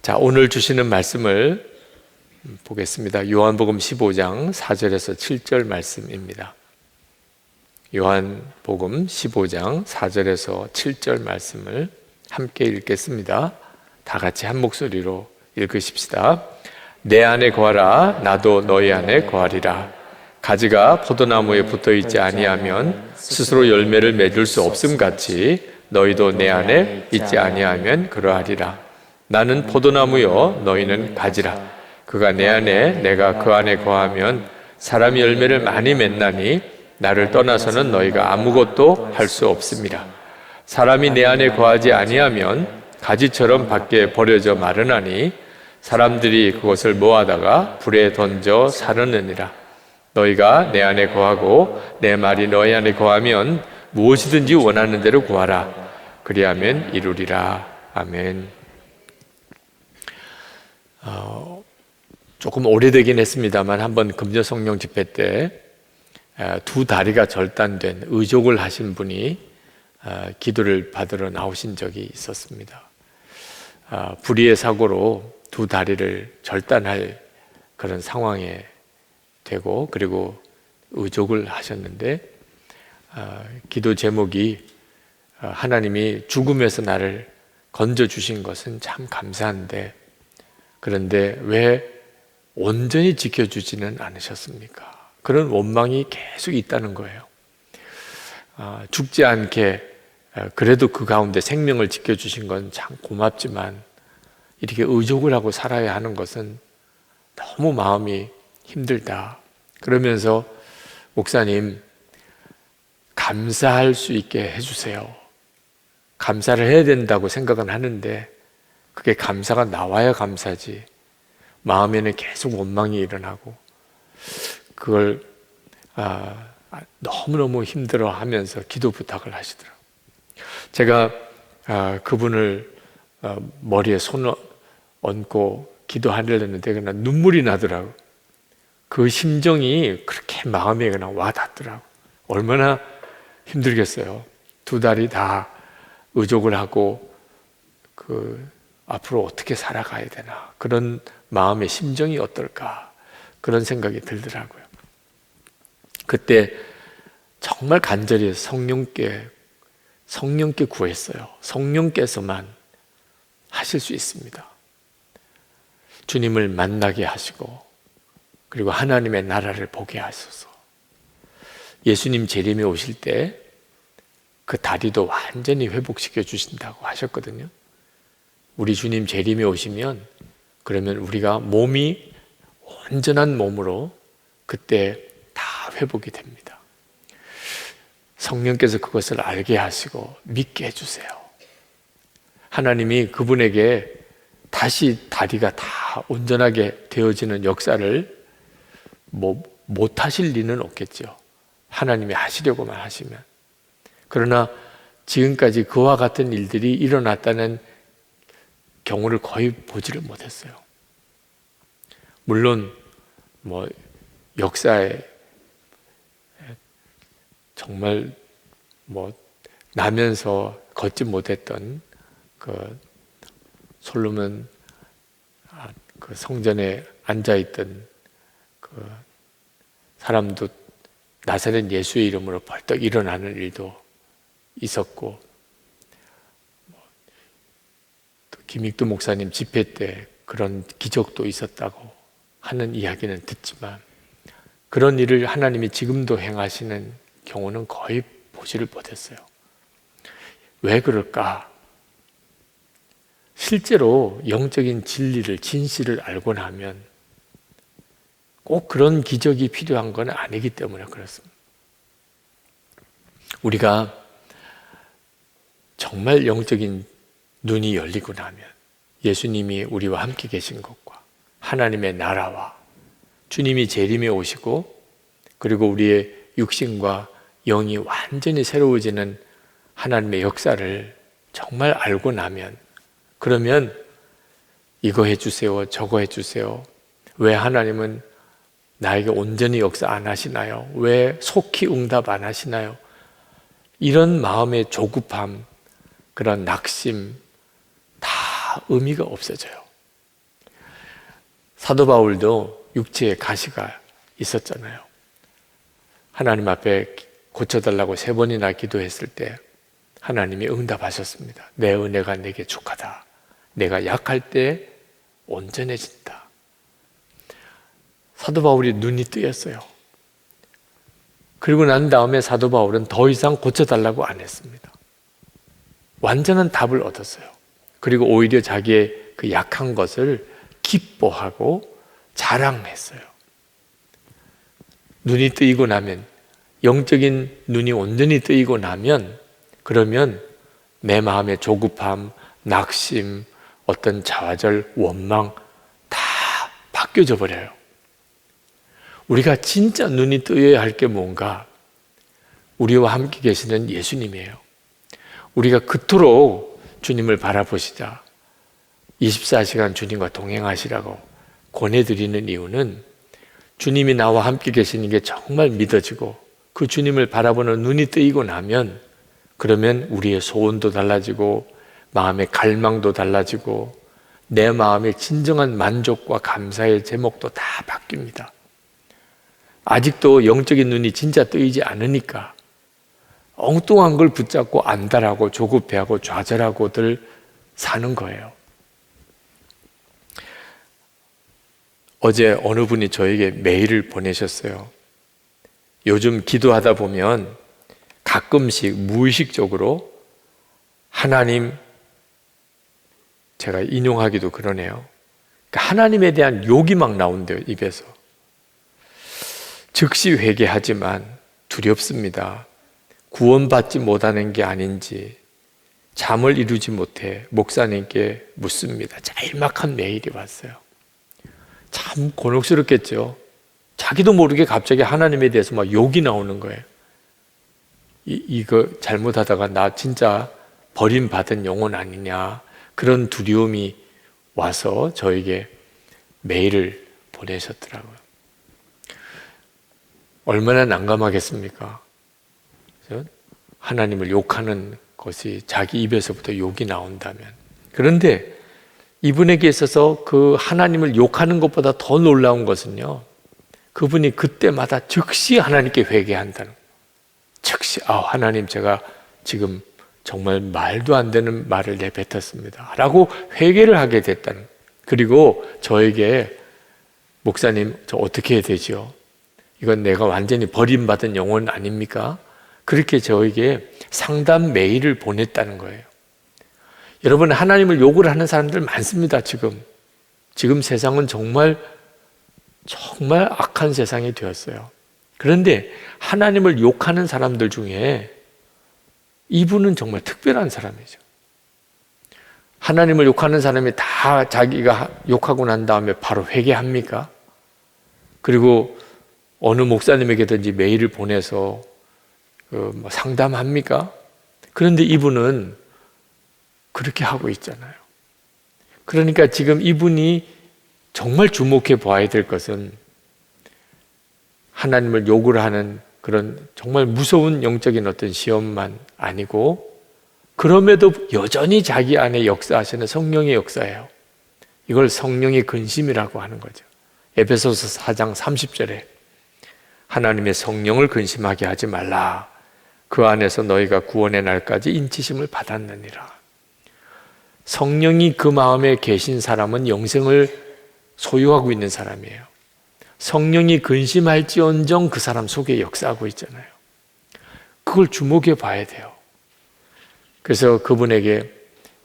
자, 오늘 주시는 말씀을 보겠습니다. 요한복음 15장 4절에서 7절 말씀입니다. 요한복음 15장 4절에서 7절 말씀을 함께 읽겠습니다. 다 같이 한 목소리로 읽으십시다. 내 안에 거하라, 나도 너희 안에 거하리라. 가지가 포도나무에 붙어 있지 아니하면 스스로 열매를 맺을 수 없음 같이 너희도 내 안에 있지 아니하면 그러하리라. 나는 포도나무요 너희는 가지라. 그가 내 안에 내가 그 안에 거하면 사람이 열매를 많이 맺나니 나를 떠나서는 너희가 아무것도 할 수 없습니다. 사람이 내 안에 거하지 아니하면 가지처럼 밖에 버려져 마르나니 사람들이 그것을 모아다가 불에 던져 사르느니라. 너희가 내 안에 거하고 내 말이 너희 안에 거하면 무엇이든지 원하는 대로 구하라. 그리하면 이루리라. 아멘. 조금 오래되긴 했습니다만 한번 금요성령 집회 때 두 다리가 절단된 의족을 하신 분이 기도를 받으러 나오신 적이 있었습니다. 불의의 사고로 두 다리를 절단할 그런 상황에 되고 그리고 의족을 하셨는데 기도 제목이 하나님이 죽음에서 나를 건져주신 것은 참 감사한데 그런데 왜 온전히 지켜주지는 않으셨습니까? 그런 원망이 계속 있다는 거예요. 죽지 않게 그래도 그 가운데 생명을 지켜주신 건 참 고맙지만 이렇게 의족을 하고 살아야 하는 것은 너무 마음이 힘들다. 그러면서 목사님 감사할 수 있게 해주세요. 감사를 해야 된다고 생각은 하는데 그게 감사가 나와야 감사지 마음에는 계속 원망이 일어나고 그걸 너무너무 힘들어하면서 기도 부탁을 하시더라고요. 제가 그분을 머리에 손을 얹고 기도하려는데 그냥 눈물이 나더라고요. 그 심정이 그렇게 마음에 그냥 와닿더라고요. 얼마나 힘들겠어요. 두 다리 다 의족을 하고 앞으로 어떻게 살아가야 되나 그런 마음의 심정이 어떨까 그런 생각이 들더라고요. 그때 정말 간절히 성령께 구했어요. 성령께서만 하실 수 있습니다. 주님을 만나게 하시고 그리고 하나님의 나라를 보게 하소서. 예수님 재림에 오실 때 그 다리도 완전히 회복시켜 주신다고 하셨거든요. 우리 주님 재림에 오시면 그러면 우리가 몸이 온전한 몸으로 그때 다 회복이 됩니다. 성령께서 그것을 알게 하시고 믿게 해주세요. 하나님이 그분에게 다시 다리가 다 온전하게 되어지는 역사를 못 하실 리는 없겠죠. 하나님이 하시려고만 하시면. 그러나 지금까지 그와 같은 일들이 일어났다는 경우를 거의 보지를 못했어요. 물론 역사에 정말 나면서 걷지 못했던 그 솔로몬 그 성전에 앉아있던 그 사람도 나사렛 예수의 이름으로 벌떡 일어나는 일도 있었고 김익두 목사님 집회 때 그런 기적도 있었다고 하는 이야기는 듣지만 그런 일을 하나님이 지금도 행하시는 경우는 거의 보지를 못했어요. 왜 그럴까? 실제로 영적인 진리를, 진실을 알고 나면 꼭 그런 기적이 필요한 건 아니기 때문에 그렇습니다. 우리가 정말 영적인 눈이 열리고 나면 예수님이 우리와 함께 계신 것과 하나님의 나라와 주님이 재림에 오시고 그리고 우리의 육신과 영이 완전히 새로워지는 하나님의 역사를 정말 알고 나면 그러면 이거 해주세요, 저거 해주세요. 왜 하나님은 나에게 온전히 역사 안 하시나요? 왜 속히 응답 안 하시나요? 이런 마음의 조급함, 그런 낙심 다 의미가 없어져요. 사도 바울도 육체에 가시가 있었잖아요. 하나님 앞에 고쳐달라고 3번이나 기도했을 때 하나님이 응답하셨습니다. 내 은혜가 내게 족하다. 내가 약할 때 온전해진다. 사도 바울이 눈이 뜨였어요. 그리고 난 다음에 사도 바울은 더 이상 고쳐달라고 안 했습니다. 완전한 답을 얻었어요. 그리고 오히려 자기의 그 약한 것을 기뻐하고 자랑했어요. 눈이 뜨이고 나면, 영적인 눈이 온전히 뜨이고 나면, 그러면 내 마음의 조급함, 낙심, 어떤 자화절, 원망 다 바뀌어져 버려요. 우리가 진짜 눈이 뜨여야 할 게 뭔가? 우리와 함께 계시는 예수님이에요. 우리가 그토록 주님을 바라보시자 24시간 주님과 동행하시라고 권해드리는 이유는 주님이 나와 함께 계시는 게 정말 믿어지고 그 주님을 바라보는 눈이 뜨이고 나면 그러면 우리의 소원도 달라지고 마음의 갈망도 달라지고 내 마음의 진정한 만족과 감사의 제목도 다 바뀝니다. 아직도 영적인 눈이 진짜 뜨이지 않으니까 엉뚱한 걸 붙잡고 안달하고 조급해하고 좌절하고들 사는 거예요. 어제 어느 분이 저에게 메일을 보내셨어요. 요즘 기도하다 보면 가끔씩 무의식적으로 하나님, 제가 인용하기도 그러네요. 그러니까 하나님에 대한 욕이 막 나온대요, 입에서. 즉시 회개하지만 두렵습니다. 구원받지 못하는 게 아닌지 잠을 이루지 못해 목사님께 묻습니다. 짤막한 메일이 왔어요. 참 곤혹스럽겠죠. 자기도 모르게 갑자기 하나님에 대해서 막 욕이 나오는 거예요. 이거 잘못하다가 나 진짜 버림받은 영혼 아니냐, 그런 두려움이 와서 저에게 메일을 보내셨더라고요. 얼마나 난감하겠습니까? 하나님을 욕하는 것이 자기 입에서부터 욕이 나온다면. 그런데 이분에게 있어서 그 하나님을 욕하는 것보다 더 놀라운 것은요, 그분이 그때마다 즉시 하나님께 회개한다는 거예요. 즉시 하나님, 제가 지금 정말 말도 안 되는 말을 내뱉었습니다 라고 회개를 하게 됐다는 거예요. 그리고 저에게 목사님, 저 어떻게 해야 되죠? 이건 내가 완전히 버림받은 영혼 아닙니까? 그렇게 저에게 상담 메일을 보냈다는 거예요. 여러분, 하나님을 욕을 하는 사람들 많습니다. 지금 세상은 정말 악한 세상이 되었어요. 그런데 하나님을 욕하는 사람들 중에 이분은 정말 특별한 사람이죠. 하나님을 욕하는 사람이 다 자기가 욕하고 난 다음에 바로 회개합니까? 그리고 어느 목사님에게든지 메일을 보내서 상담합니까? 그런데 이분은 그렇게 하고 있잖아요. 그러니까 지금 이분이 정말 주목해 봐야 될 것은 하나님을 욕을 하는 그런 정말 무서운 영적인 어떤 시험만 아니고, 그럼에도 여전히 자기 안에 역사하시는 성령의 역사예요. 이걸 성령의 근심이라고 하는 거죠. 에베소서 4장 30절에 하나님의 성령을 근심하게 하지 말라. 그 안에서 너희가 구원의 날까지 인치심을 받았느니라. 성령이 그 마음에 계신 사람은 영생을 소유하고 있는 사람이에요. 성령이 근심할지언정 그 사람 속에 역사하고 있잖아요. 그걸 주목해 봐야 돼요. 그래서 그분에게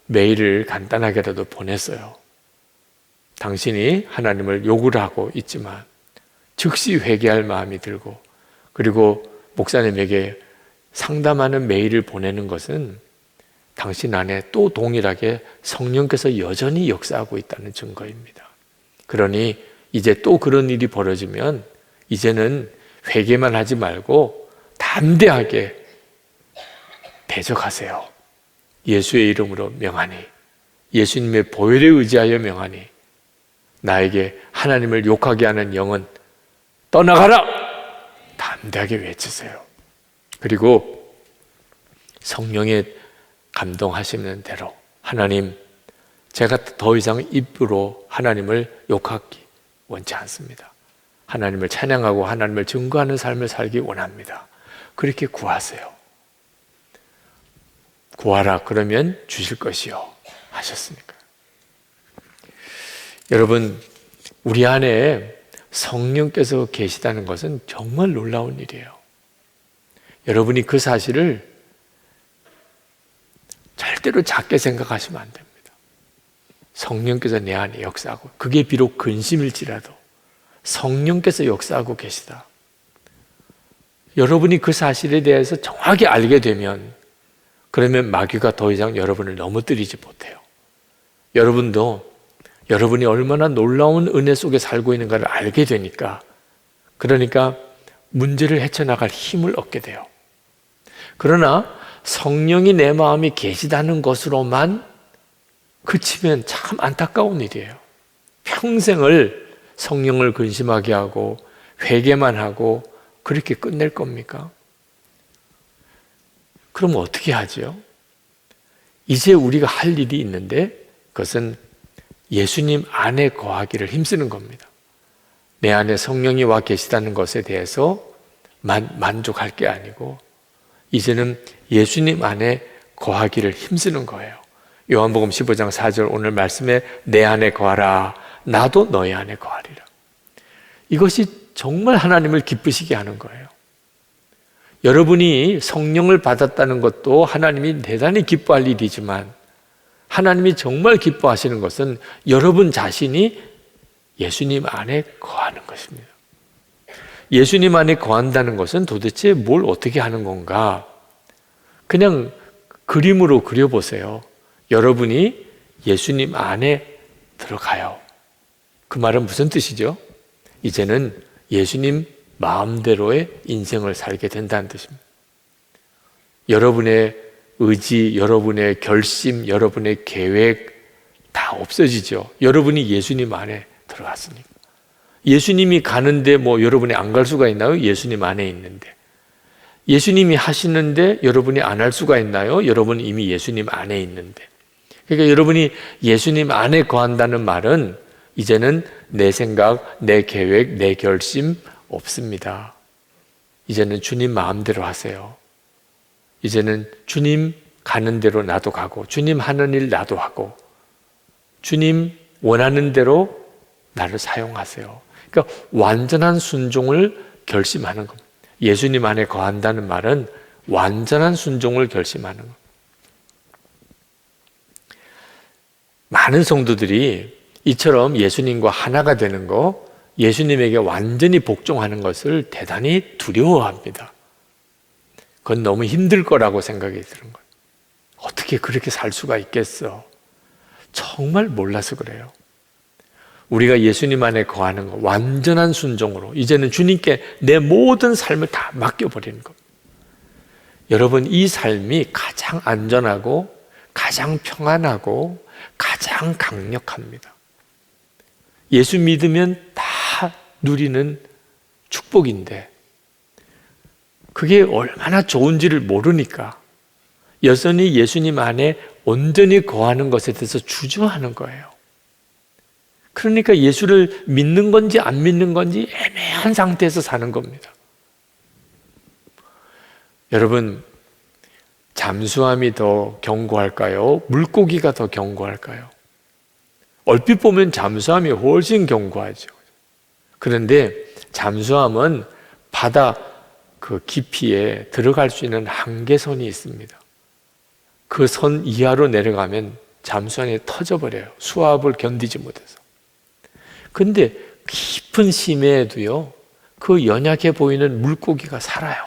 메일을 간단하게라도 보냈어요. 당신이 하나님을 욕을 하고 있지만 즉시 회개할 마음이 들고, 그리고 목사님에게 상담하는 메일을 보내는 것은 당신 안에 또 동일하게 성령께서 여전히 역사하고 있다는 증거입니다. 그러니 이제 또 그런 일이 벌어지면 이제는 회개만 하지 말고 담대하게 대적하세요. 예수의 이름으로 명하니, 예수님의 보혈에 의지하여 명하니, 나에게 하나님을 욕하게 하는 영은 떠나가라! 담대하게 외치세요. 그리고 성령의 감동하시는 대로, 하나님, 제가 더 이상 입으로 하나님을 욕하기 원치 않습니다. 하나님을 찬양하고 하나님을 증거하는 삶을 살기 원합니다. 그렇게 구하세요. 구하라 그러면 주실 것이요 하셨으니까. 여러분, 우리 안에 성령께서 계시다는 것은 정말 놀라운 일이에요. 여러분이 그 사실을 절대로 작게 생각하시면 안 됩니다. 성령께서 내 안에 역사하고, 그게 비록 근심일지라도 성령께서 역사하고 계시다. 여러분이 그 사실에 대해서 정확히 알게 되면, 그러면 마귀가 더 이상 여러분을 넘어뜨리지 못해요. 여러분도 여러분이 얼마나 놀라운 은혜 속에 살고 있는가를 알게 되니까, 그러니까 문제를 헤쳐나갈 힘을 얻게 돼요. 그러나 성령이 내 마음에 계시다는 것으로만 그치면 참 안타까운 일이에요. 평생을 성령을 근심하게 하고 회개만 하고 그렇게 끝낼 겁니까? 그럼 어떻게 하죠? 이제 우리가 할 일이 있는데, 그것은 예수님 안에 거하기를 힘쓰는 겁니다. 내 안에 성령이 와 계시다는 것에 대해서 만족할 게 아니고, 이제는 예수님 안에 거하기를 힘쓰는 거예요. 요한복음 15장 4절 오늘 말씀에 내 안에 거하라 나도 너희 안에 거하리라. 이것이 정말 하나님을 기쁘시게 하는 거예요. 여러분이 성령을 받았다는 것도 하나님이 대단히 기뻐할 일이지만, 하나님이 정말 기뻐하시는 것은 여러분 자신이 예수님 안에 거하는 것입니다. 예수님 안에 거한다는 것은 도대체 뭘 어떻게 하는 건가? 그냥 그림으로 그려보세요. 여러분이 예수님 안에 들어가요. 그 말은 무슨 뜻이죠? 이제는 예수님 마음대로의 인생을 살게 된다는 뜻입니다. 여러분의 의지, 여러분의 결심, 여러분의 계획 다 없어지죠. 여러분이 예수님 안에 들어갔으니까. 예수님이 가는데 뭐 여러분이 안 갈 수가 있나요? 예수님 안에 있는데. 예수님이 하시는데 여러분이 안 할 수가 있나요? 여러분은 이미 예수님 안에 있는데. 그러니까 여러분이 예수님 안에 거한다는 말은 이제는 내 생각, 내 계획, 내 결심 없습니다. 이제는 주님 마음대로 하세요. 이제는 주님 가는 대로 나도 가고, 주님 하는 일 나도 하고, 주님 원하는 대로 나를 사용하세요. 그러니까 완전한 순종을 결심하는 겁니다. 예수님 안에 거한다는 말은 완전한 순종을 결심하는 겁니다. 많은 성도들이 이처럼 예수님과 하나가 되는 거, 예수님에게 완전히 복종하는 것을 대단히 두려워합니다. 그건 너무 힘들 거라고 생각이 드는 거예요. 어떻게 그렇게 살 수가 있겠어? 정말 몰라서 그래요. 우리가 예수님 안에 거하는 거, 완전한 순종으로 이제는 주님께 내 모든 삶을 다 맡겨버리는 겁니다. 여러분, 이 삶이 가장 안전하고 가장 평안하고 가장 강력합니다. 예수 믿으면 다 누리는 축복인데, 그게 얼마나 좋은지를 모르니까 여전히 예수님 안에 온전히 거하는 것에 대해서 주저하는 거예요. 그러니까 예수를 믿는 건지 안 믿는 건지 애매한 상태에서 사는 겁니다. 여러분, 잠수함이 더 견고할까요? 물고기가 더 견고할까요? 얼핏 보면 잠수함이 훨씬 견고하죠. 그런데 잠수함은 바다 그 깊이에 들어갈 수 있는 한계선이 있습니다. 그 선 이하로 내려가면 잠수함이 터져버려요. 수압을 견디지 못해서. 근데 깊은 심해에도요, 그 연약해 보이는 물고기가 살아요.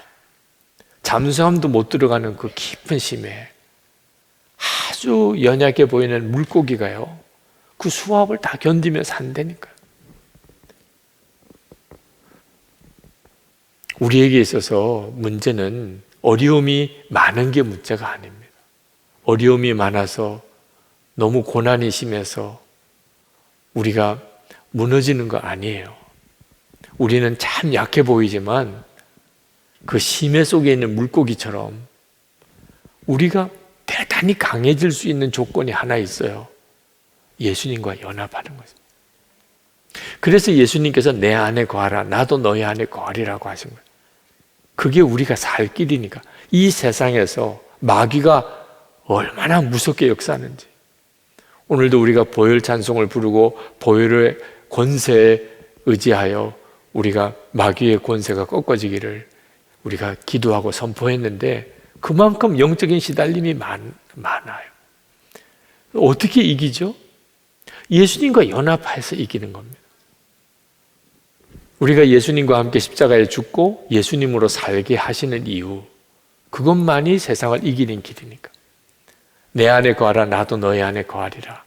잠수함도 못 들어가는 그 깊은 심해에 아주 연약해 보이는 물고기가요, 그 수압을 다 견디며 산다니까요. 우리에게 있어서 문제는 어려움이 많은 게 문제가 아닙니다. 어려움이 많아서 너무 고난이 심해서 우리가 무너지는 거 아니에요. 우리는 참 약해 보이지만 그 심해 속에 있는 물고기처럼 우리가 대단히 강해질 수 있는 조건이 하나 있어요. 예수님과 연합하는 것입니다. 그래서 예수님께서 내 안에 거하라, 나도 너희 안에 거하리라고 하신 거예요. 그게 우리가 살 길이니까. 이 세상에서 마귀가 얼마나 무섭게 역사하는지. 오늘도 우리가 보혈 찬송을 부르고 보혈의 권세에 의지하여 우리가 마귀의 권세가 꺾어지기를 우리가 기도하고 선포했는데, 그만큼 영적인 시달림이 많아요. 어떻게 이기죠? 예수님과 연합해서 이기는 겁니다. 우리가 예수님과 함께 십자가에 죽고 예수님으로 살게 하시는 이유, 그것만이 세상을 이기는 길이니까. 내 안에 거하라, 나도 너희 안에 거하리라.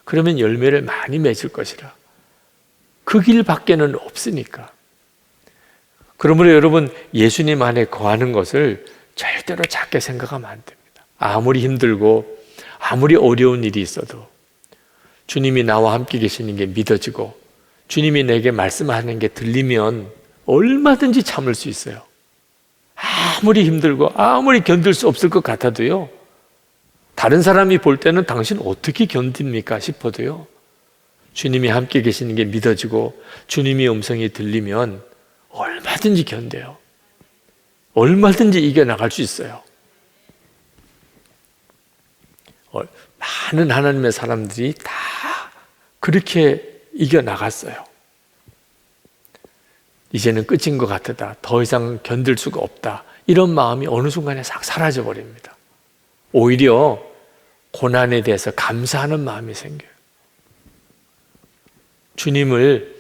그러면 열매를 많이 맺을 것이라. 그 길밖에는 없으니까. 그러므로 여러분, 예수님 안에 거하는 것을 절대로 작게 생각하면 안 됩니다. 아무리 힘들고 아무리 어려운 일이 있어도 주님이 나와 함께 계시는 게 믿어지고 주님이 내게 말씀하는 게 들리면 얼마든지 참을 수 있어요. 아무리 힘들고 아무리 견딜 수 없을 것 같아도요, 다른 사람이 볼 때는 당신 어떻게 견딥니까 싶어도요, 주님이 함께 계시는 게 믿어지고 주님의 음성이 들리면 얼마든지 견뎌요. 얼마든지 이겨나갈 수 있어요. 많은 하나님의 사람들이 다 그렇게 이겨나갔어요. 이제는 끝인 것 같다, 더 이상 견딜 수가 없다, 이런 마음이 어느 순간에 싹 사라져 버립니다. 오히려 고난에 대해서 감사하는 마음이 생겨요. 주님을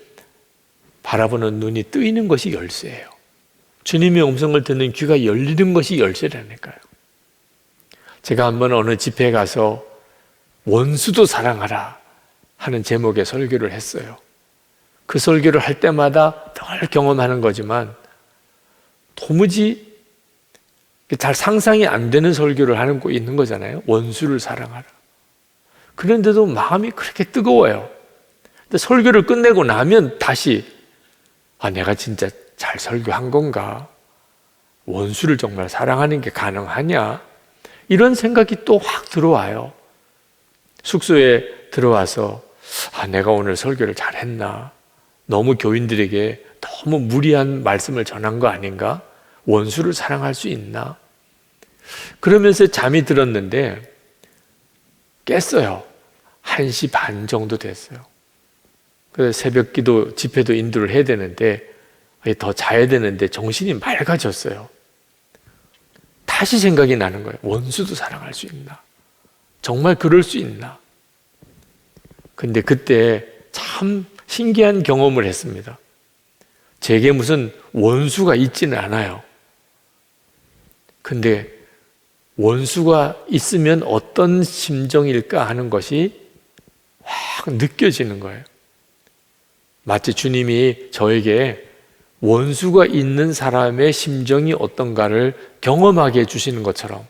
바라보는 눈이 뜨이는 것이 열쇠예요. 주님의 음성을 듣는 귀가 열리는 것이 열쇠라니까요. 제가 한번 어느 집회에 가서 원수도 사랑하라 하는 제목의 설교를 했어요. 그 설교를 할 때마다 늘 경험하는 거지만 도무지 잘 상상이 안 되는 설교를 하는 거 있는 거잖아요. 원수를 사랑하라. 그런데도 마음이 그렇게 뜨거워요. 근데 설교를 끝내고 나면 다시 내가 진짜 잘 설교한 건가? 원수를 정말 사랑하는 게 가능하냐? 이런 생각이 또 확 들어와요. 숙소에 들어와서 내가 오늘 설교를 잘했나? 너무 교인들에게 너무 무리한 말씀을 전한 거 아닌가? 원수를 사랑할 수 있나? 그러면서 잠이 들었는데 깼어요. 1시 반 정도 됐어요. 그래서 새벽 기도 집회도 인도를 해야 되는데 더 자야 되는데 정신이 맑아졌어요. 다시 생각이 나는 거예요. 원수도 사랑할 수 있나? 정말 그럴 수 있나? 근데 그때 참 신기한 경험을 했습니다. 제게 무슨 원수가 있지는 않아요. 근데 원수가 있으면 어떤 심정일까 하는 것이 확 느껴지는 거예요. 마치 주님이 저에게 원수가 있는 사람의 심정이 어떤가를 경험하게 해주시는 것처럼,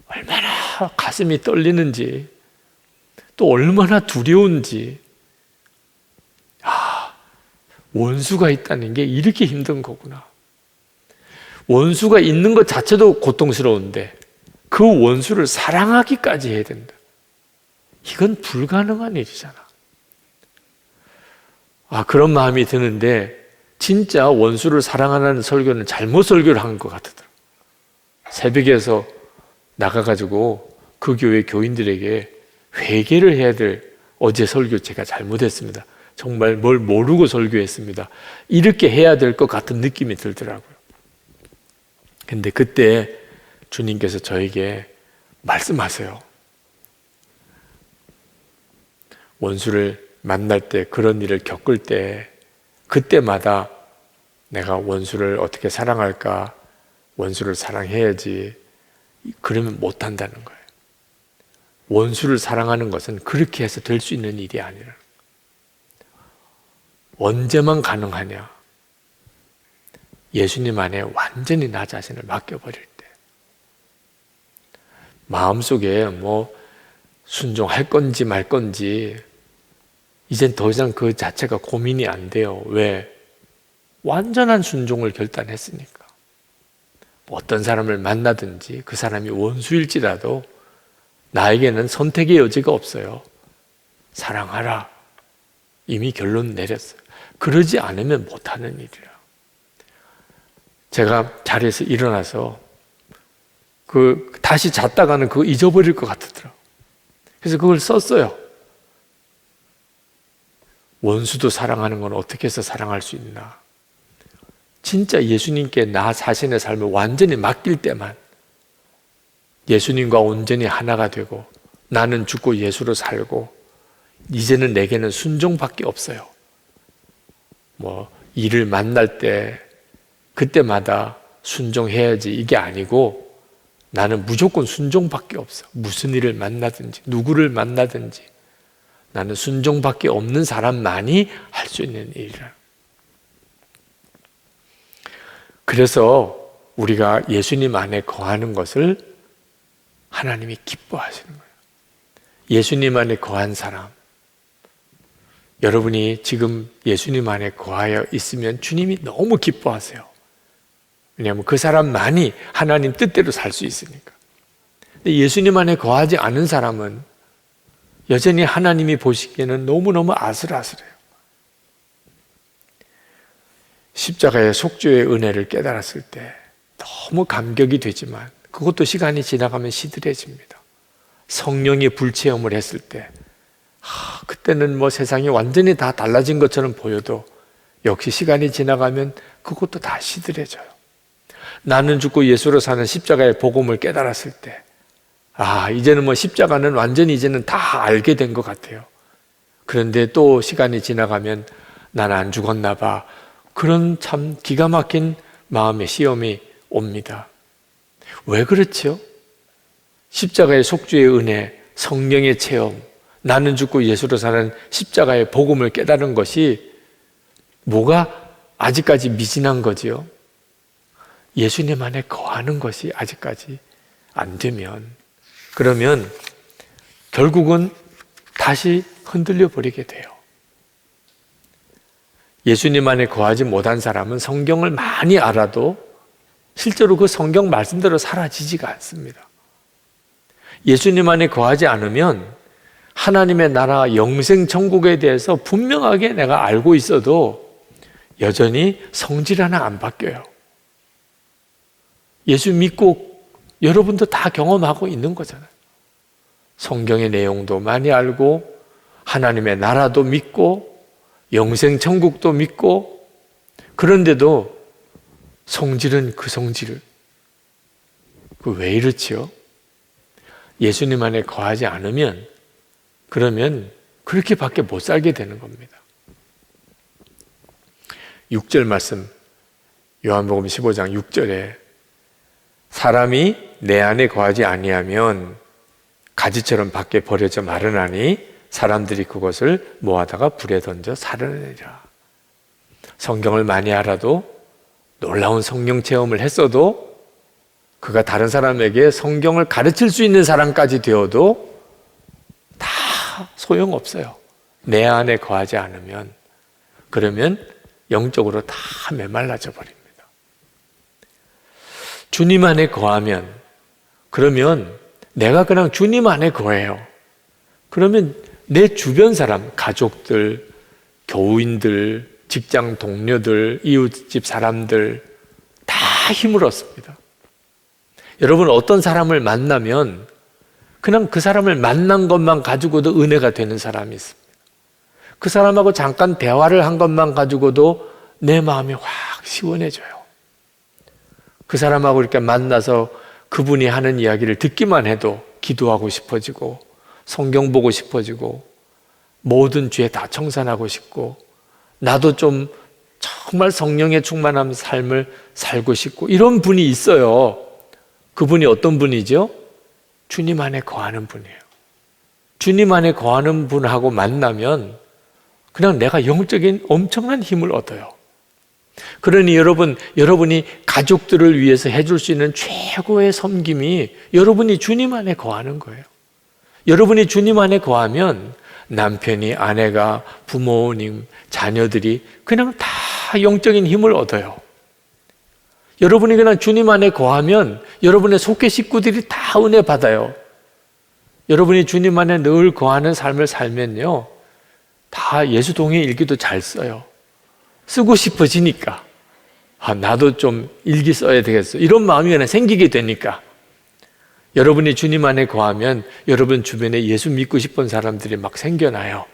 얼마나 가슴이 떨리는지, 또 얼마나 두려운지, 원수가 있다는 게 이렇게 힘든 거구나. 원수가 있는 것 자체도 고통스러운데 그 원수를 사랑하기까지 해야 된다. 이건 불가능한 일이잖아. 그런 마음이 드는데 진짜 원수를 사랑하는 설교는 잘못 설교를 한 것 같더라고요. 새벽에서 나가가지고 그 교회 교인들에게 회개를 해야 될 어제 설교 제가 잘못했습니다. 정말 뭘 모르고 설교했습니다. 이렇게 해야 될 것 같은 느낌이 들더라고요. 근데 그때 주님께서 저에게 말씀하세요. 원수를 만날 때, 그런 일을 겪을 때, 그때마다 내가 원수를 어떻게 사랑할까? 원수를 사랑해야지. 그러면 못한다는 거예요. 원수를 사랑하는 것은 그렇게 해서 될 수 있는 일이 아니라. 언제만 가능하냐? 예수님 안에 완전히 나 자신을 맡겨버릴 때. 마음속에 순종할 건지 말 건지 이젠 더 이상 그 자체가 고민이 안 돼요. 왜? 완전한 순종을 결단했으니까. 어떤 사람을 만나든지 그 사람이 원수일지라도 나에게는 선택의 여지가 없어요. 사랑하라. 이미 결론 내렸어요. 그러지 않으면 못하는 일이라. 제가 자리에서 일어나서 다시 잤다가는 그거 잊어버릴 것 같더라고요. 그래서 그걸 썼어요. 원수도 사랑하는 건 어떻게 해서 사랑할 수 있나. 진짜 예수님께 나 자신의 삶을 완전히 맡길 때만 예수님과 온전히 하나가 되고 나는 죽고 예수로 살고 이제는 내게는 순종밖에 없어요. 일을 만날 때 그때마다 순종해야지 이게 아니고 나는 무조건 순종밖에 없어. 무슨 일을 만나든지 누구를 만나든지 나는 순종밖에 없는 사람만이 할 수 있는 일이라. 그래서 우리가 예수님 안에 거하는 것을 하나님이 기뻐하시는 거예요. 예수님 안에 거한 사람, 여러분이 지금 예수님 안에 거하여 있으면 주님이 너무 기뻐하세요. 왜냐하면 그 사람만이 하나님 뜻대로 살 수 있으니까. 근데 예수님 안에 거하지 않은 사람은 여전히 하나님이 보시기에는 너무너무 아슬아슬해요. 십자가의 속죄의 은혜를 깨달았을 때 너무 감격이 되지만 그것도 시간이 지나가면 시들해집니다. 성령의 불체험을 했을 때 그때는 세상이 완전히 다 달라진 것처럼 보여도 역시 시간이 지나가면 그것도 다 시들해져요. 나는 죽고 예수로 사는 십자가의 복음을 깨달았을 때 이제는 십자가는 완전히 이제는 다 알게 된 것 같아요. 그런데 또 시간이 지나가면 나는 안 죽었나 봐. 그런 참 기가 막힌 마음의 시험이 옵니다. 왜 그렇죠? 십자가의 속죄의 은혜, 성령의 체험, 나는 죽고 예수로 사는 십자가의 복음을 깨달은 것이 뭐가 아직까지 미진한 거지요? 예수님 안에 거하는 것이 아직까지 안 되면 그러면 결국은 다시 흔들려 버리게 돼요. 예수님 안에 거하지 못한 사람은 성경을 많이 알아도 실제로 그 성경 말씀대로 사라지지가 않습니다. 예수님 안에 거하지 않으면 하나님의 나라 영생 천국에 대해서 분명하게 내가 알고 있어도 여전히 성질 하나 안 바뀌어요. 예수 믿고 여러분도 다 경험하고 있는 거잖아요. 성경의 내용도 많이 알고 하나님의 나라도 믿고 영생 천국도 믿고 그런데도 성질은 그 성질. 왜 이렇지요? 예수님 안에 거하지 않으면 그러면 그렇게밖에 못 살게 되는 겁니다. 6절 말씀 요한복음 15장 6절에 사람이 내 안에 거하지 아니하면 가지처럼 밖에 버려져 마르나니 사람들이 그것을 모아다가 불에 던져 살려내리라. 성경을 많이 알아도 놀라운 성령 체험을 했어도 그가 다른 사람에게 성경을 가르칠 수 있는 사람까지 되어도 다 소용없어요. 내 안에 거하지 않으면 그러면 영적으로 다 메말라져 버립니다. 주님 안에 거하면 그러면 내가 그냥 주님 안에 거해요. 그러면 내 주변 사람, 가족들, 교우인들, 직장 동료들, 이웃집 사람들 다 힘을 얻습니다. 여러분 어떤 사람을 만나면 그냥 그 사람을 만난 것만 가지고도 은혜가 되는 사람이 있습니다. 그 사람하고 잠깐 대화를 한 것만 가지고도 내 마음이 확 시원해져요. 그 사람하고 이렇게 만나서 그분이 하는 이야기를 듣기만 해도 기도하고 싶어지고 성경 보고 싶어지고 모든 죄 다 청산하고 싶고 나도 좀 정말 성령에 충만한 삶을 살고 싶고 이런 분이 있어요. 그분이 어떤 분이죠? 주님 안에 거하는 분이에요. 주님 안에 거하는 분하고 만나면 그냥 내가 영적인 엄청난 힘을 얻어요. 그러니 여러분이 가족들을 위해서 해줄 수 있는 최고의 섬김이 여러분이 주님 안에 거하는 거예요. 여러분이 주님 안에 거하면 남편이, 아내가, 부모님, 자녀들이 그냥 다 영적인 힘을 얻어요. 여러분이 그냥 주님 안에 거하면 여러분의 속회 식구들이 다 은혜 받아요. 여러분이 주님 안에 늘 거하는 삶을 살면요, 다 예수 동행 일기도 잘 써요. 쓰고 싶어지니까 나도 좀 일기 써야 되겠어. 이런 마음이 그냥 생기게 되니까 여러분이 주님 안에 거하면 여러분 주변에 예수 믿고 싶은 사람들이 막 생겨나요.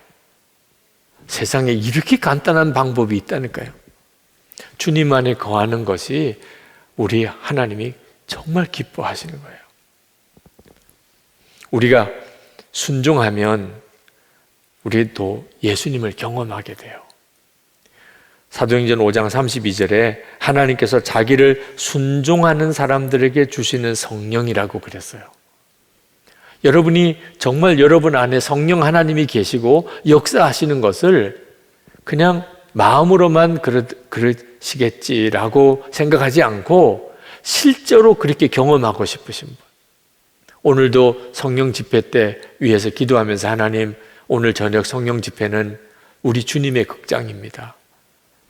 세상에 이렇게 간단한 방법이 있다니까요. 주님 안에 거하는 것이 우리 하나님이 정말 기뻐하시는 거예요. 우리가 순종하면 우리도 예수님을 경험하게 돼요. 사도행전 5장 32절에 하나님께서 자기를 순종하는 사람들에게 주시는 성령이라고 그랬어요. 여러분이 정말 여러분 안에 성령 하나님이 계시고 역사하시는 것을 그냥 마음으로만 그러시겠지라고 생각하지 않고 실제로 그렇게 경험하고 싶으신 분. 오늘도 성령 집회 때 위에서 기도하면서 하나님, 오늘 저녁 성령 집회는 우리 주님의 극장입니다.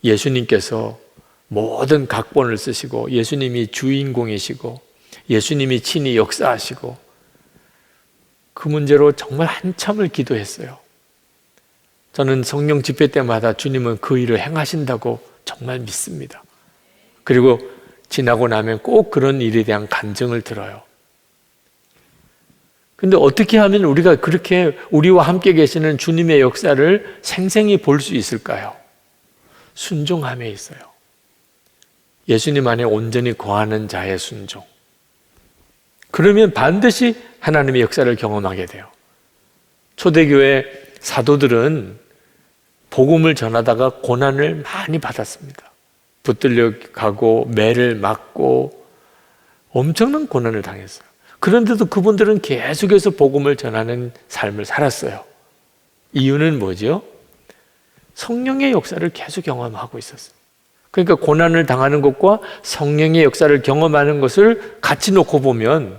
예수님께서 모든 각본을 쓰시고 예수님이 주인공이시고 예수님이 친히 역사하시고 그 문제로 정말 한참을 기도했어요. 저는 성령 집회 때마다 주님은 그 일을 행하신다고 정말 믿습니다. 그리고 지나고 나면 꼭 그런 일에 대한 간증을 들어요. 근데 어떻게 하면 우리가 그렇게 우리와 함께 계시는 주님의 역사를 생생히 볼 수 있을까요? 순종함에 있어요. 예수님 안에 온전히 거하는 자의 순종. 그러면 반드시 하나님의 역사를 경험하게 돼요. 초대교회 사도들은 복음을 전하다가 고난을 많이 받았습니다. 붙들려 가고 매를 맞고 엄청난 고난을 당했어요. 그런데도 그분들은 계속해서 복음을 전하는 삶을 살았어요. 이유는 뭐죠? 성령의 역사를 계속 경험하고 있었어요. 그러니까 고난을 당하는 것과 성령의 역사를 경험하는 것을 같이 놓고 보면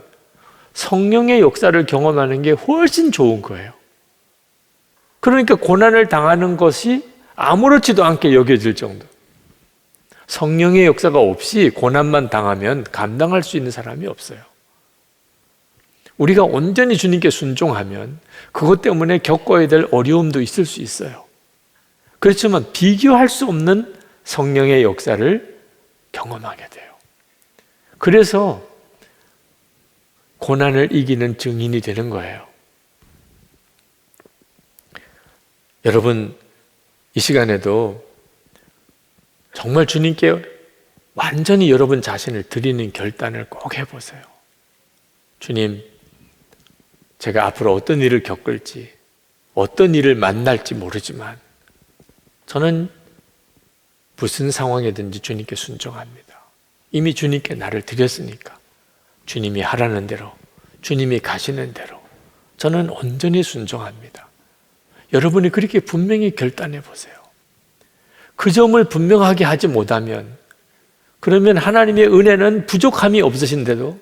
성령의 역사를 경험하는 게 훨씬 좋은 거예요. 그러니까 고난을 당하는 것이 아무렇지도 않게 여겨질 정도. 성령의 역사가 없이 고난만 당하면 감당할 수 있는 사람이 없어요. 우리가 온전히 주님께 순종하면 그것 때문에 겪어야 될 어려움도 있을 수 있어요. 그렇지만 비교할 수 없는 성령의 역사를 경험하게 돼요. 그래서 고난을 이기는 증인이 되는 거예요. 여러분, 이 시간에도 정말 주님께 완전히 여러분 자신을 드리는 결단을 꼭 해보세요. 주님, 제가 앞으로 어떤 일을 겪을지, 어떤 일을 만날지 모르지만 저는 무슨 상황이든지 주님께 순종합니다. 이미 주님께 나를 드렸으니까 주님이 하라는 대로, 주님이 가시는 대로 저는 온전히 순종합니다. 여러분이 그렇게 분명히 결단해 보세요. 그 점을 분명하게 하지 못하면 그러면 하나님의 은혜는 부족함이 없으신데도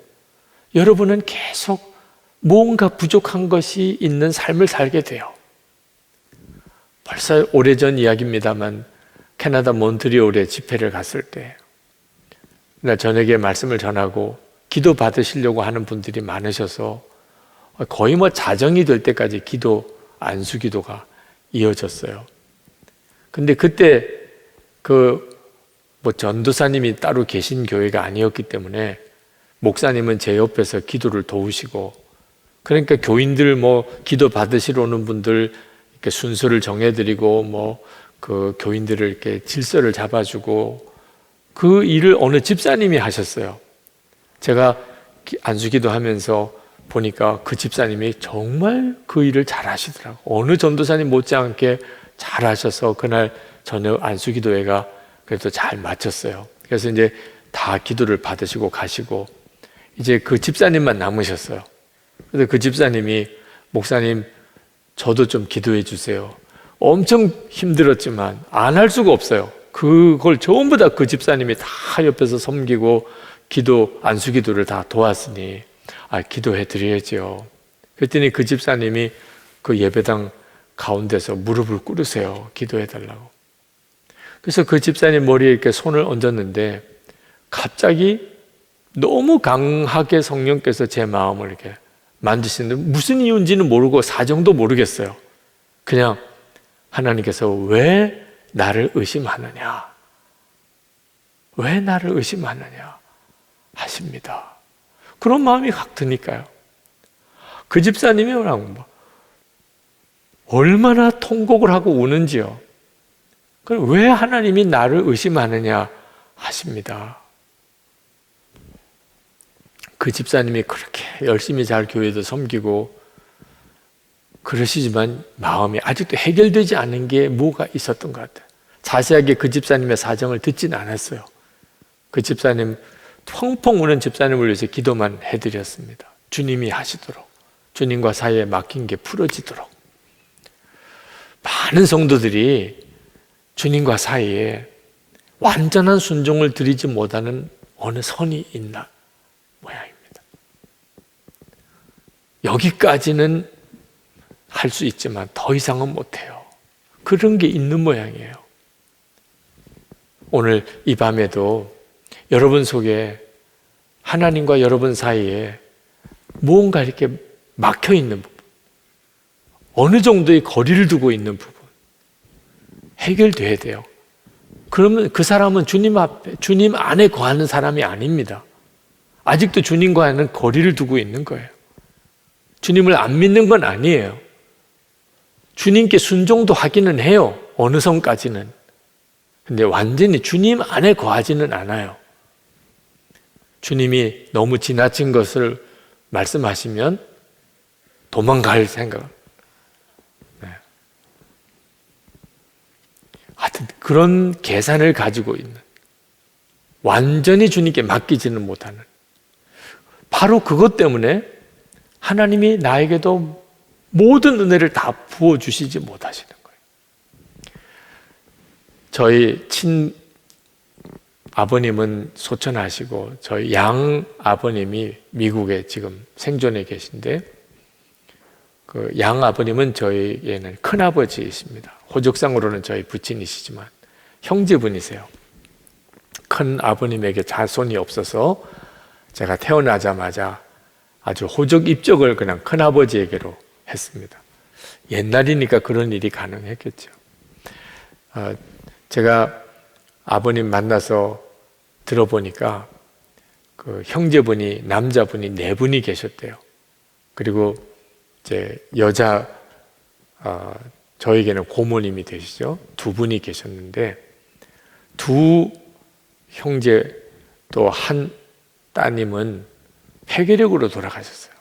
여러분은 계속 뭔가 부족한 것이 있는 삶을 살게 돼요. 벌써 오래전 이야기입니다만 캐나다 몬트리올에 집회를 갔을 때 나 저녁에 말씀을 전하고 기도 받으시려고 하는 분들이 많으셔서 거의 자정이 될 때까지 안수 기도가 이어졌어요. 근데 그때 전도사님이 따로 계신 교회가 아니었기 때문에 목사님은 제 옆에서 기도를 도우시고 그러니까 교인들 기도 받으시러 오는 분들 이렇게 순서를 정해드리고 그 교인들을 이렇게 질서를 잡아주고 그 일을 어느 집사님이 하셨어요. 제가 안수기도 하면서 보니까 그 집사님이 정말 그 일을 잘 하시더라고요. 어느 전도사님 못지않게 잘 하셔서 그날 저녁 안수기도회가 그래도 잘 마쳤어요. 그래서 이제 다 기도를 받으시고 가시고 이제 그 집사님만 남으셨어요. 그래서 그 집사님이 목사님 저도 좀 기도해 주세요. 엄청 힘들었지만 안 할 수가 없어요. 그걸 전부 다 그 집사님이 다 옆에서 섬기고 안수기도를 다 도왔으니 기도해 드려야죠. 그랬더니 그 집사님이 그 예배당 가운데서 무릎을 꿇으세요. 기도해 달라고. 그래서 그 집사님 머리에 이렇게 손을 얹었는데 갑자기 너무 강하게 성령께서 제 마음을 이렇게 만지시는데 무슨 이유인지는 모르고 사정도 모르겠어요. 그냥 하나님께서 왜 나를 의심하느냐? 왜 나를 의심하느냐? 하십니다. 그런 마음이 확 드니까요. 그 집사님이 얼마나 통곡을 하고 우는지요. 그럼 왜 하나님이 나를 의심하느냐 하십니다. 그 집사님이 그렇게 열심히 잘 교회도 섬기고 그러시지만 마음이 아직도 해결되지 않은 게 뭐가 있었던 것 같아요. 자세하게 그 집사님의 사정을 듣지는 않았어요. 그 집사님, 펑펑 우는 집사님을 위해서 기도만 해드렸습니다. 주님이 하시도록, 주님과 사이에 막힌 게 풀어지도록. 많은 성도들이 주님과 사이에 완전한 순종을 드리지 못하는 어느 선이 있나 모양입니다. 여기까지는 할 수 있지만 더 이상은 못해요. 그런 게 있는 모양이에요. 오늘 이 밤에도 여러분 속에 하나님과 여러분 사이에 무언가 이렇게 막혀 있는 부분, 어느 정도의 거리를 두고 있는 부분, 해결돼야 돼요. 그러면 그 사람은 주님 앞에, 주님 안에 거하는 사람이 아닙니다. 아직도 주님과는 거리를 두고 있는 거예요. 주님을 안 믿는 건 아니에요. 주님께 순종도 하기는 해요. 어느 선까지는. 근데 완전히 주님 안에 거하지는 않아요. 주님이 너무 지나친 것을 말씀하시면 도망갈 생각. 네. 하여튼 그런 계산을 가지고 있는, 완전히 주님께 맡기지는 못하는, 바로 그것 때문에 하나님이 나에게도 모든 은혜를 다 부어주시지 못하시는 거예요. 저희 친아버님은 소천하시고 저희 양 아버님이 미국에 지금 생존해 계신데, 그 양 아버님은 저희에는 큰아버지이십니다. 호적상으로는 저희 부친이시지만 형제분이세요. 큰 아버님에게 자손이 없어서 제가 태어나자마자 아주 호적 입적을 그냥 큰아버지에게로 했습니다. 옛날이니까 그런 일이 가능했겠죠. 제가 아버님 만나서 들어보니까 그 형제분이, 남자분이 4분이 계셨대요. 그리고 이제 저에게는 고모님이 되시죠. 2분이 계셨는데, 2 형제 또 한 따님은 폐결핵으로 돌아가셨어요.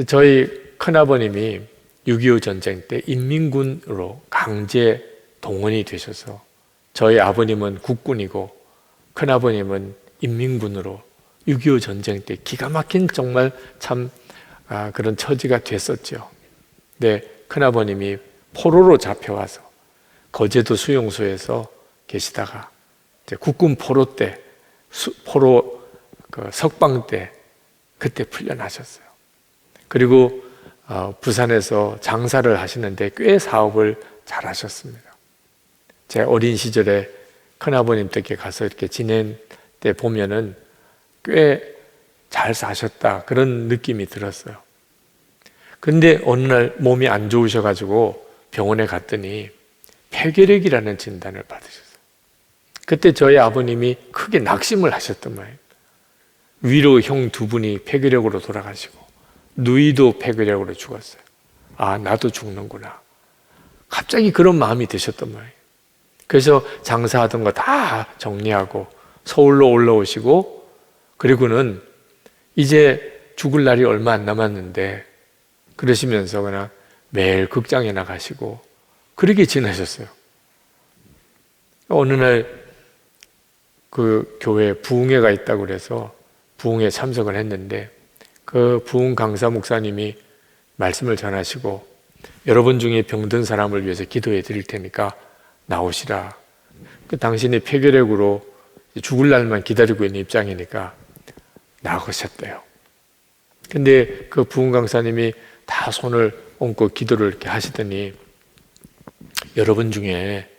저희 큰아버님이 6.25 전쟁 때 인민군으로 강제 동원이 되셔서 저희 아버님은 국군이고 큰아버님은 인민군으로 6.25 전쟁 때 기가 막힌 정말 참 그런 처지가 됐었죠. 근데 큰아버님이 포로로 잡혀와서 거제도 수용소에서 계시다가 이제 국군 포로 때, 포로 그 석방 때 그때 풀려나셨어요. 그리고 부산에서 장사를 하시는데 꽤 사업을 잘 하셨습니다. 제 어린 시절에 큰아버님 댁에 가서 이렇게 지낸 때 보면은 꽤 잘 사셨다, 그런 느낌이 들었어요. 근데 어느 날 몸이 안 좋으셔가지고 병원에 갔더니 폐결핵이라는 진단을 받으셨어요. 그때 저희 아버님이 크게 낙심을 하셨던 거예요. 위로 형 2분이 폐결핵으로 돌아가시고 누이도 폐결핵으로 죽었어요. 아, 나도 죽는구나. 갑자기 그런 마음이 드셨던 거예요. 그래서 장사하던 거 다 정리하고 서울로 올라오시고, 그리고는 이제 죽을 날이 얼마 안 남았는데 그러시면서 그냥 매일 극장에 나가시고 그렇게 지내셨어요. 어느 날 그 교회에 부흥회가 있다고 그래서 부흥회에 참석을 했는데, 그 부흥 강사 목사님이 말씀을 전하시고, 여러분 중에 병든 사람을 위해서 기도해 드릴 테니까 나오시라. 그 당신이 폐결핵으로 죽을 날만 기다리고 있는 입장이니까 나오셨대요. 근데 그 부흥 강사님이 다 손을 얹고 기도를 이렇게 하시더니, 여러분 중에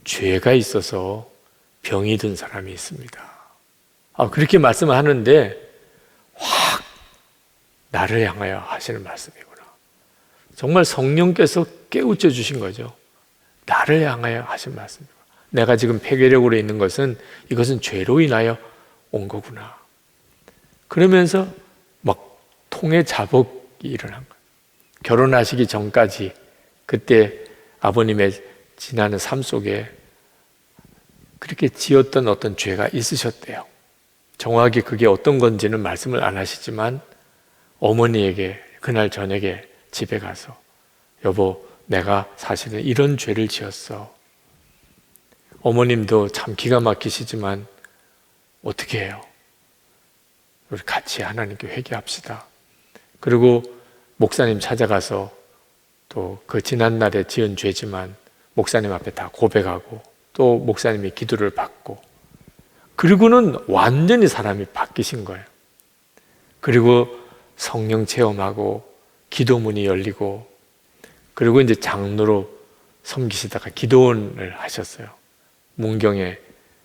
죄가 있어서 병이 든 사람이 있습니다. 그렇게 말씀을 하는데 확 나를 향하여 하시는 말씀이구나. 정말 성령께서 깨우쳐 주신 거죠. 나를 향하여 하신 말씀입니다. 내가 지금 폐결핵으로 있는 것은 이것은 죄로 인하여 온 거구나. 그러면서 막 통의 자복이 일어난 거예요. 결혼하시기 전까지 그때 아버님의 지나는 삶 속에 그렇게 지었던 어떤 죄가 있으셨대요. 정확히 그게 어떤 건지는 말씀을 안 하시지만 어머니에게 그날 저녁에 집에 가서 여보, 내가 사실은 이런 죄를 지었어. 어머님도 참 기가 막히시지만 어떻게 해요? 우리 같이 하나님께 회개합시다. 그리고 목사님 찾아가서 또 그 지난날에 지은 죄지만 목사님 앞에 다 고백하고 또 목사님이 기도를 받고 그리고는 완전히 사람이 바뀌신 거예요. 그리고 성령 체험하고 기도문이 열리고 그리고 이제 장로로 섬기시다가 기도원을 하셨어요. 문경에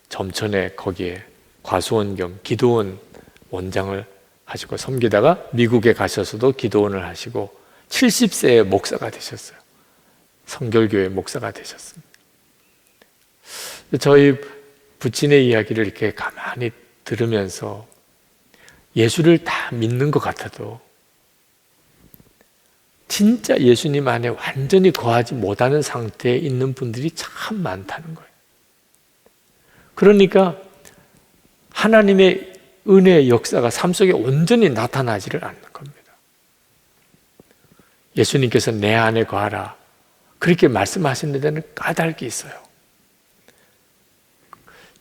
점천에 거기에 과수원 겸 기도원 원장을 하시고 섬기다가 미국에 가셔서도 기도원을 하시고 70세에 목사가 되셨어요. 성결교회 목사가 되셨습니다. 저희 부친의 이야기를 이렇게 가만히 들으면서 예수를 다 믿는 것 같아도 진짜 예수님 안에 완전히 거하지 못하는 상태에 있는 분들이 참 많다는 거예요. 그러니까 하나님의 은혜의 역사가 삶 속에 온전히 나타나지를 않는 겁니다. 예수님께서 내 안에 거하라 그렇게 말씀하시는 데는 까닭이 있어요.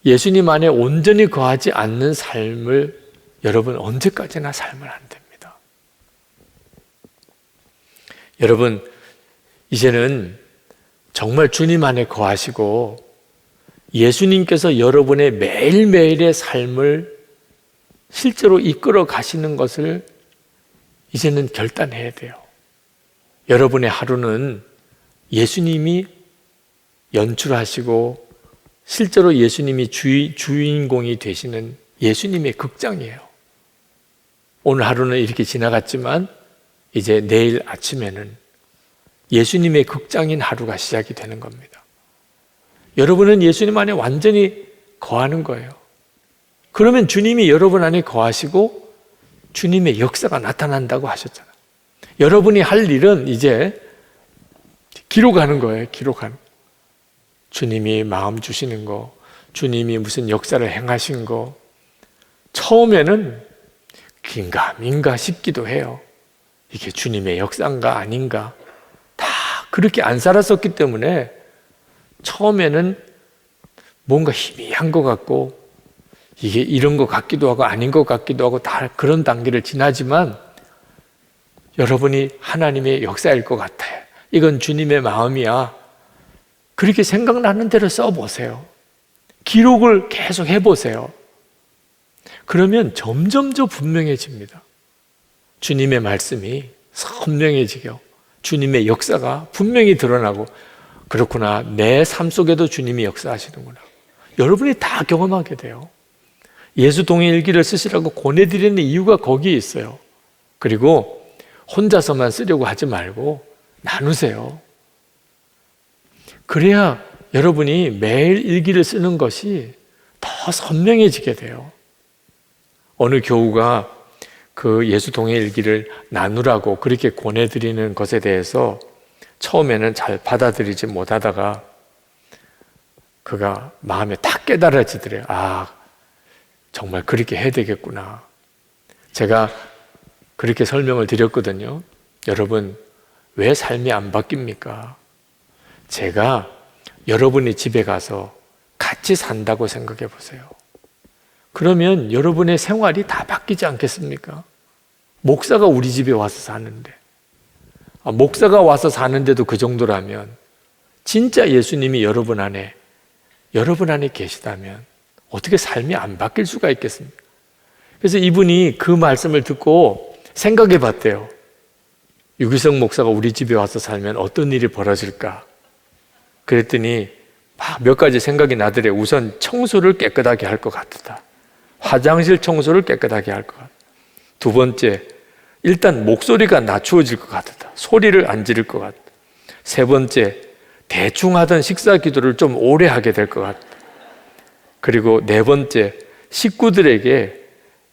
예수님 안에 온전히 거하지 않는 삶을 여러분 언제까지나 살면 안 됩니다. 여러분 이제는 정말 주님 안에 거하시고 예수님께서 여러분의 매일매일의 삶을 실제로 이끌어 가시는 것을 이제는 결단해야 돼요. 여러분의 하루는 예수님이 연출하시고 실제로 예수님이 주인공이 되시는 예수님의 극장이에요. 오늘 하루는 이렇게 지나갔지만 이제 내일 아침에는 예수님의 극장인 하루가 시작이 되는 겁니다. 여러분은 예수님 안에 완전히 거하는 거예요. 그러면 주님이 여러분 안에 거하시고 주님의 역사가 나타난다고 하셨잖아요. 여러분이 할 일은 이제 기록하는 거예요. 기록하는 거. 주님이 마음 주시는 거, 주님이 무슨 역사를 행하신 거 처음에는 긴가민가 싶기도 해요. 이게 주님의 역사인가 아닌가 다 그렇게 안 살았었기 때문에 처음에는 뭔가 희미한 것 같고 이게 이런 것 같기도 하고 아닌 것 같기도 하고 다 그런 단계를 지나지만 여러분이 하나님의 역사일 것 같아요. 이건 주님의 마음이야. 그렇게 생각나는 대로 써보세요. 기록을 계속 해보세요. 그러면 점점 더 분명해집니다. 주님의 말씀이 선명해지고 주님의 역사가 분명히 드러나고 그렇구나. 내 삶 속에도 주님이 역사하시는구나. 여러분이 다 경험하게 돼요. 예수 동행 일기를 쓰시라고 권해드리는 이유가 거기에 있어요. 그리고 혼자서만 쓰려고 하지 말고 나누세요. 그래야 여러분이 매일 일기를 쓰는 것이 더 선명해지게 돼요. 어느 교우가 그 예수 동행 일기를 나누라고 그렇게 권해드리는 것에 대해서 처음에는 잘 받아들이지 못하다가 그가 마음에 딱 깨달아지더래요. 아, 정말 그렇게 해야 되겠구나. 제가 그렇게 설명을 드렸거든요. 여러분, 왜 삶이 안 바뀝니까? 제가 여러분의 집에 가서 같이 산다고 생각해 보세요. 그러면 여러분의 생활이 다 바뀌지 않겠습니까? 목사가 우리 집에 와서 사는데, 목사가 와서 사는데도 그 정도라면 진짜 예수님이 여러분 안에 계시다면 어떻게 삶이 안 바뀔 수가 있겠습니까? 그래서 이분이 그 말씀을 듣고 생각해 봤대요. 유기성 목사가 우리 집에 와서 살면 어떤 일이 벌어질까? 그랬더니 몇 가지 생각이 나더래요. 우선 청소를 깨끗하게 할 것 같다. 화장실 청소를 깨끗하게 할 것 같다. 두 번째, 일단 목소리가 낮추어질 것 같다. 소리를 안 지를 것 같다. 세 번째, 대충 하던 식사 기도를 좀 오래 하게 될 것 같다. 그리고 네 번째, 식구들에게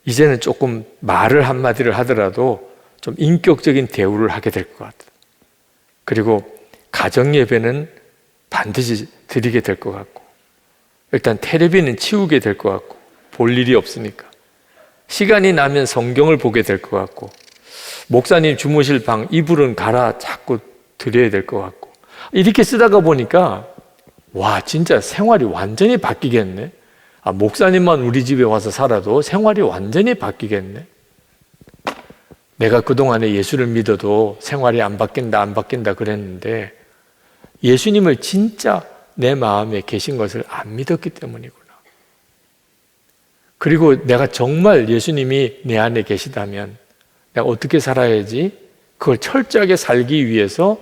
이제는 조금 말을 한마디를 하더라도 좀 인격적인 대우를 하게 될 것 같다. 그리고 가정 예배는 반드시 드리게 될 것 같고, 일단 텔레비는 치우게 될 것 같고, 볼 일이 없으니까 시간이 나면 성경을 보게 될 것 같고, 목사님 주무실 방 이불은 갈아 자꾸 드려야 될 것 같고, 이렇게 쓰다가 보니까 와, 진짜 생활이 완전히 바뀌겠네. 목사님만 우리 집에 와서 살아도 생활이 완전히 바뀌겠네. 내가 그동안에 예수를 믿어도 생활이 안 바뀐다 그랬는데, 예수님을 진짜 내 마음에 계신 것을 안 믿었기 때문이구나. 그리고 내가 정말 예수님이 내 안에 계시다면 내가 어떻게 살아야지 그걸 철저하게 살기 위해서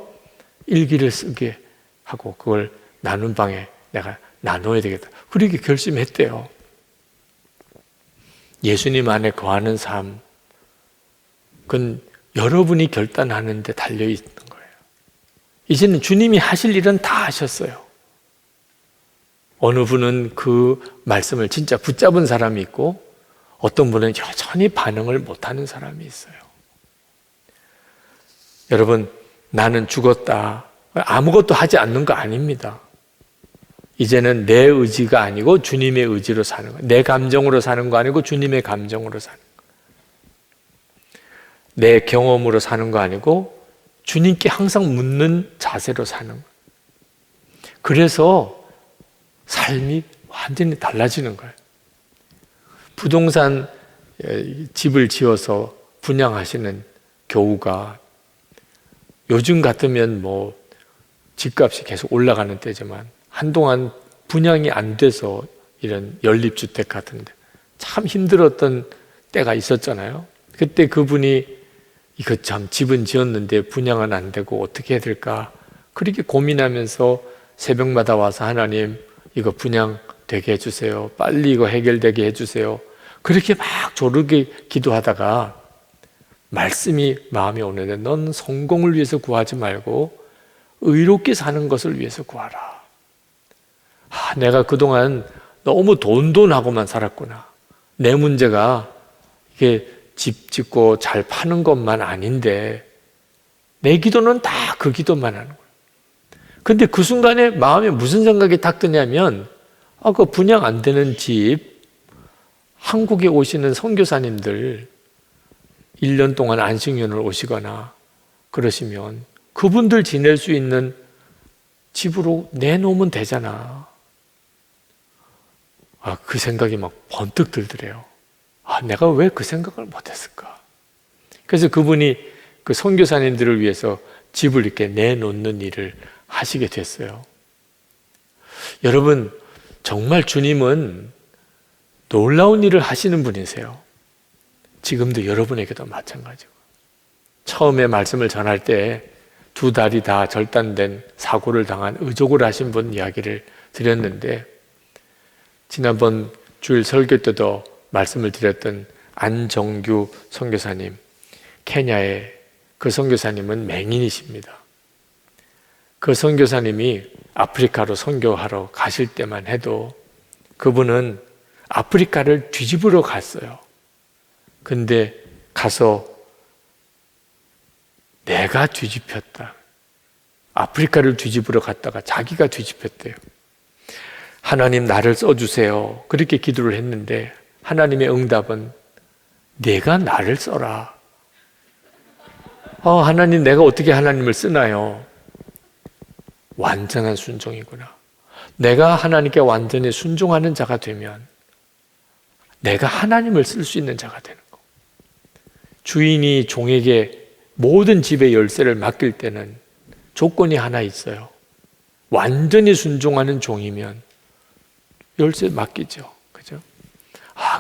일기를 쓰게 하고 그걸 나눈 방에 내가 나눠야 되겠다. 그렇게 결심했대요. 예수님 안에 거하는 삶, 그건 여러분이 결단하는 데 달려있는 거예요. 이제는 주님이 하실 일은 다 하셨어요. 어느 분은 그 말씀을 진짜 붙잡은 사람이 있고, 어떤 분은 여전히 반응을 못하는 사람이 있어요. 여러분, 나는 죽었다, 아무것도 하지 않는 거 아닙니다. 이제는 내 의지가 아니고 주님의 의지로 사는 거예요. 내 감정으로 사는 거 아니고 주님의 감정으로 사는 거예요. 내 경험으로 사는 거 아니고 주님께 항상 묻는 자세로 사는 거예요. 그래서 삶이 완전히 달라지는 거예요. 부동산 집을 지어서 분양하시는 교우가 요즘 같으면 뭐 집값이 계속 올라가는 때지만 한동안 분양이 안 돼서 이런 연립주택 같은데 참 힘들었던 때가 있었잖아요. 그때 그분이 이거 참 집은 지었는데 분양은 안 되고 어떻게 해야 될까 그렇게 고민하면서 새벽마다 와서 하나님 이거 분양 되게 해주세요. 빨리 이거 해결되게 해주세요. 그렇게 막 조르게 기도하다가 말씀이 마음에 오는데 넌 성공을 위해서 구하지 말고 의롭게 사는 것을 위해서 구하라. 내가 그동안 너무 돈하고만 살았구나. 내 문제가 이게 집 짓고 잘 파는 것만 아닌데 내 기도는 다 그 기도만 하는 거예요. 근데 그 순간에 마음에 무슨 생각이 딱 드냐면 그 분양 안 되는 집 한국에 오시는 선교사님들 1년 동안 안식년을 오시거나 그러시면 그분들 지낼 수 있는 집으로 내놓으면 되잖아. 그 생각이 막 번뜩 들더래요. 내가 왜 그 생각을 못했을까? 그래서 그분이 그 선교사님들을 위해서 집을 이렇게 내놓는 일을 하시게 됐어요. 여러분, 정말 주님은 놀라운 일을 하시는 분이세요. 지금도 여러분에게도 마찬가지고. 처음에 말씀을 전할 때 2다리 다 절단된 사고를 당한 의족을 하신 분 이야기를 드렸는데, 지난번 주일 설교 때도 말씀을 드렸던 안정규 선교사님, 케냐의 그 선교사님은 맹인이십니다. 그 선교사님이 아프리카로 선교하러 가실 때만 해도 그분은 아프리카를 뒤집으러 갔어요. 근데 가서 내가 뒤집혔다. 아프리카를 뒤집으러 갔다가 자기가 뒤집혔대요. 하나님 나를 써주세요. 그렇게 기도를 했는데 하나님의 응답은 내가 나를 써라. 하나님 내가 어떻게 하나님을 쓰나요? 완전한 순종이구나. 내가 하나님께 완전히 순종하는 자가 되면 내가 하나님을 쓸 수 있는 자가 되는 거. 주인이 종에게 모든 집의 열쇠를 맡길 때는 조건이 하나 있어요. 완전히 순종하는 종이면 열쇠 맡기죠. 그죠?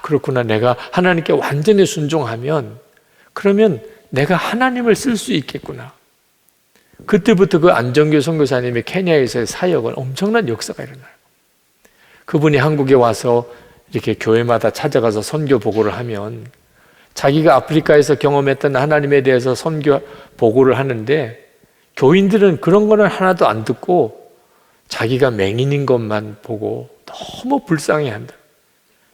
그렇구나. 내가 하나님께 완전히 순종하면 그러면 내가 하나님을 쓸 수 있겠구나. 그때부터 그 안정규 선교사님의 케냐에서의 사역은 엄청난 역사가 일어나요. 그분이 한국에 와서 이렇게 교회마다 찾아가서 선교 보고를 하면 자기가 아프리카에서 경험했던 하나님에 대해서 선교 보고를 하는데 교인들은 그런 거는 하나도 안 듣고 자기가 맹인인 것만 보고 너무 불쌍해한다.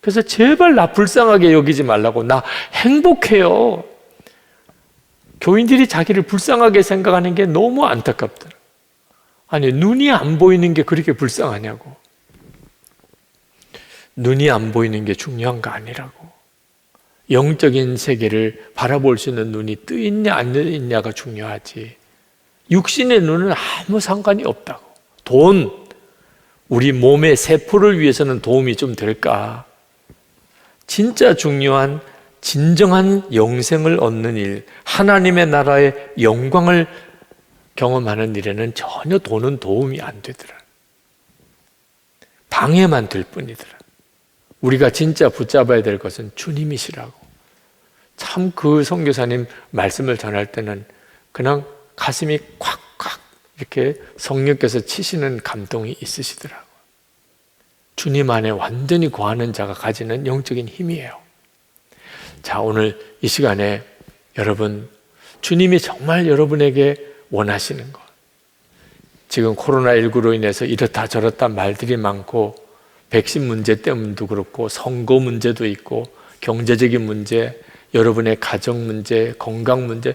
그래서 제발 나 불쌍하게 여기지 말라고. 나 행복해요. 교인들이 자기를 불쌍하게 생각하는 게 너무 안타깝더라. 아니, 눈이 안 보이는 게 그렇게 불쌍하냐고. 눈이 안 보이는 게 중요한 거 아니라고. 영적인 세계를 바라볼 수 있는 눈이 뜨 있냐 안 뜨 있냐가 중요하지. 육신의 눈은 아무 상관이 없다고. 돈, 우리 몸의 세포를 위해서는 도움이 좀 될까? 진짜 중요한 진정한 영생을 얻는 일, 하나님의 나라의 영광을 경험하는 일에는 전혀 돈은 도움이 안 되더라. 방해만 될 뿐이더라. 우리가 진짜 붙잡아야 될 것은 주님이시라고. 참 그 선교사님 말씀을 전할 때는 그냥 가슴이 콱콱 이렇게 성령께서 치시는 감동이 있으시더라고요. 주님 안에 완전히 거하는 자가 가지는 영적인 힘이에요. 자, 오늘 이 시간에 여러분, 주님이 정말 여러분에게 원하시는 것. 지금 코로나19로 인해서 이렇다 저렇다 말들이 많고 백신 문제 때문도 그렇고 선거 문제도 있고 경제적인 문제, 여러분의 가정 문제, 건강 문제,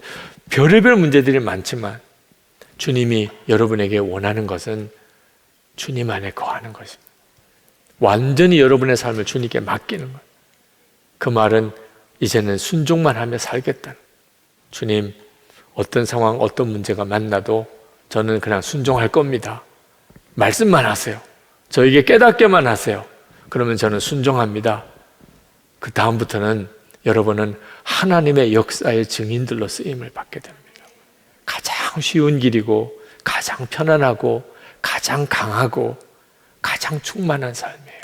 별의별 문제들이 많지만 주님이 여러분에게 원하는 것은 주님 안에 거하는 것입니다. 완전히 여러분의 삶을 주님께 맡기는 거예요. 그 말은 이제는 순종만 하며 살겠다는. 주님, 어떤 상황, 어떤 문제가 만나도 저는 그냥 순종할 겁니다. 말씀만 하세요. 저에게 깨닫게만 하세요. 그러면 저는 순종합니다. 그 다음부터는 여러분은 하나님의 역사의 증인들로 쓰임을 받게 됩니다. 가장 쉬운 길이고 가장 편안하고 가장 강하고 가장 충만한 삶이에요.